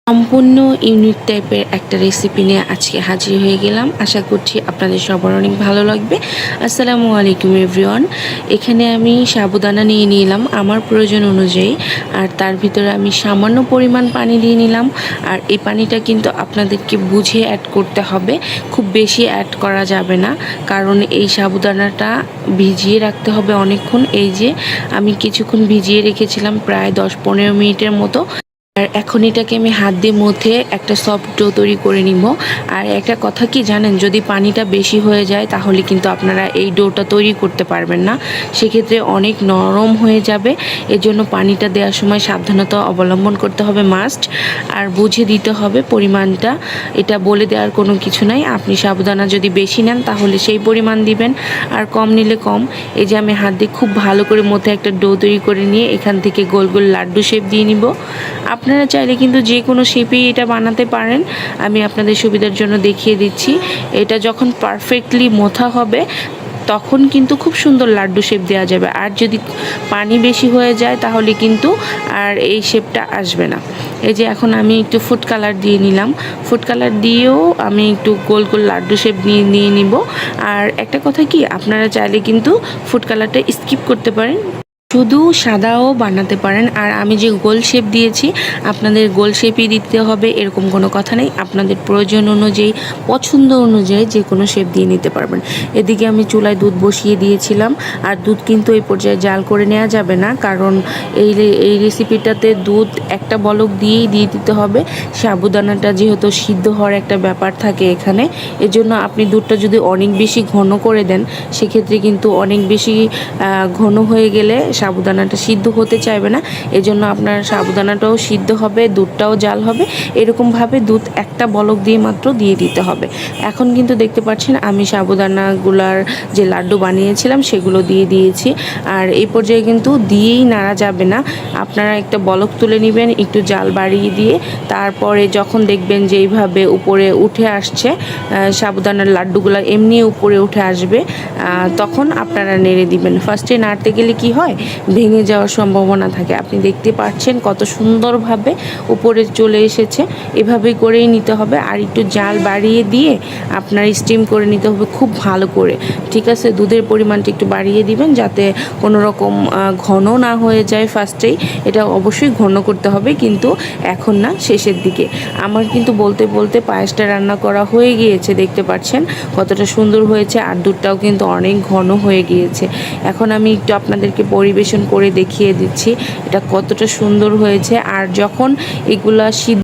সম্পূর্ণ ইউনিক টাইপের একটা রেসিপি নিয়ে আজকে হাজির হয়ে গেলাম। আশা করছি আপনাদের সবার অনেক ভালো লাগবে। আসসালামু আলাইকুম এভরিওয়ান। এখানে আমি সাবুদানা নিয়ে নিলাম আমার প্রয়োজন অনুযায়ী, আর তার ভিতরে আমি সামান্য পরিমাণ পানি দিয়ে নিলাম। আর এই পানিটা কিন্তু আপনাদেরকে বুঝে অ্যাড করতে হবে, খুব বেশি অ্যাড করা যাবে না, কারণ এই সাবুদানাটা ভিজিয়ে রাখতে হবে অনেকক্ষণ। এই যে আমি কিছুক্ষণ ভিজিয়ে রেখেছিলাম, প্রায় 10-15 মিনিটের মতো। আর এখন এটাকে আমি হাত দিয়ে মধ্যে একটা সফট ডো তৈরি করে নিব। আর একটা কথা কি জানেন, যদি পানিটা বেশি হয়ে যায় তাহলে কিন্তু আপনারা এই ডোটা তৈরি করতে পারবেন না, সেক্ষেত্রে অনেক নরম হয়ে যাবে। এজন্য পানিটা দেওয়ার সময় সাবধানতা অবলম্বন করতে হবে মাস্ট, আর বুঝে দিতে হবে পরিমাণটা। এটা বলে দেওয়ার কোনো কিছু নাই, আপনি সাবুদানা যদি বেশি নেন তাহলে সেই পরিমাণ দিবেন, আর কম নিলে কম। এই যে আমি হাত দিয়ে খুব ভালো করে মধ্যে একটা ডো তৈরি করে নিয়ে এখান থেকে গোল গোল লাড্ডু শেপ দিয়ে নিব। আপনারা চাইলে কিন্তু যে কোনো শেপেই এটা বানাতে পারেন, আমি আপনাদের সুবিধার জন্য দেখিয়ে দিচ্ছি। এটা যখন পারফেক্টলি মোথা হবে তখন কিন্তু খুব সুন্দর লাড্ডু শেপ দেওয়া যাবে। আর যদি পানি বেশি হয়ে যায় তাহলে কিন্তু আর এই শেপটা আসবে না। এই যে এখন আমি একটু ফুড কালার দিয়ে নিলাম, ফুড কালার দিয়েও আমি একটু গোল গোল লাড্ডু শেপ নিয়ে নিব। আর একটা কথা কি, আপনারা চাইলে কিন্তু ফুড কালারটা স্কিপ করতে পারেন, শুধু সাদাও বানাতে পারেন। আর আমি যে গোল শেপ দিয়েছি, আপনাদের গোল শেপই দিতে হবে এরকম কোনো কথা নেই, আপনাদের প্রয়োজন অনুযায়ী পছন্দ অনুযায়ী যে কোনো শেপ দিয়ে নিতে পারবেন। এদিকে আমি চুলায় দুধ বসিয়ে দিয়েছিলাম, আর দুধ কিন্তু এই পর্যায়ে জাল করে নেওয়া যাবে না, কারণ এই রেসিপিটাতে দুধ একটা বলক দিয়ে দিতে হবে। সাবুদানাটা যেহেতু সিদ্ধ হওয়ার একটা ব্যাপার থাকে এখানে, এজন্য আপনি দুধটা যদি অনেক বেশি ঘন করে দেন সেক্ষেত্রে কিন্তু অনেক বেশি ঘন হয়ে গেলে সাবুদানাটা সিদ্ধ হতে চাইবে না। এজন্য আপনার সাবুদানাটাও সিদ্ধ হবে, দুধটাও জাল হবে, এরকমভাবে দুধ একটা বলক দিয়ে মাত্র দিয়ে দিতে হবে। এখন কিন্তু দেখতে পাচ্ছেন আমি সাবুদানাগুলার যে লাড্ডু বানিয়েছিলাম সেগুলো দিয়ে দিয়েছি। আর এই পর্যায়ে কিন্তু দিয়েই নাড়া যাবে না, আপনারা একটা বলক তুলে নেবেন একটু জাল বাড়িয়ে দিয়ে। তারপরে যখন দেখবেন যে এইভাবে উপরে উঠে আসছে, সাবুদানার লাড্ডুগুলো এমনি উপরে উঠে আসবে, তখন আপনারা নেড়ে দিবেন। ফার্স্টে নাড়তে গেলে কি হয়, ভেঙে যাওয়ার সম্ভাবনা থাকে। আপনি দেখতে পাচ্ছেন কত সুন্দরভাবে উপরে চলে এসেছে, এভাবেই করেই নিতে হবে। আর একটু জাল বাড়িয়ে দিয়ে আপনার স্টিম করে নিতে হবে খুব ভালো করে, ঠিক আছে? দুধের পরিমাণটা একটু বাড়িয়ে দিবেন যাতে কোনো রকম ঘন না হয়ে যায় ফার্স্টেই। এটা অবশ্যই ঘন করতে হবে, কিন্তু এখন না, শেষের দিকে। আমার কিন্তু বলতে বলতে পায়েসটা রান্না করা হয়ে গিয়েছে, দেখতে পাচ্ছেন কতটা সুন্দর হয়েছে, আর দুধটাও কিন্তু অনেক ঘন হয়ে গিয়েছে। এখন আমি একটু আপনাদেরকে পরিবেশন করে দেখিয়ে দিচ্ছি এটা কতটা সুন্দর হয়েছে। আর যখন এগুলা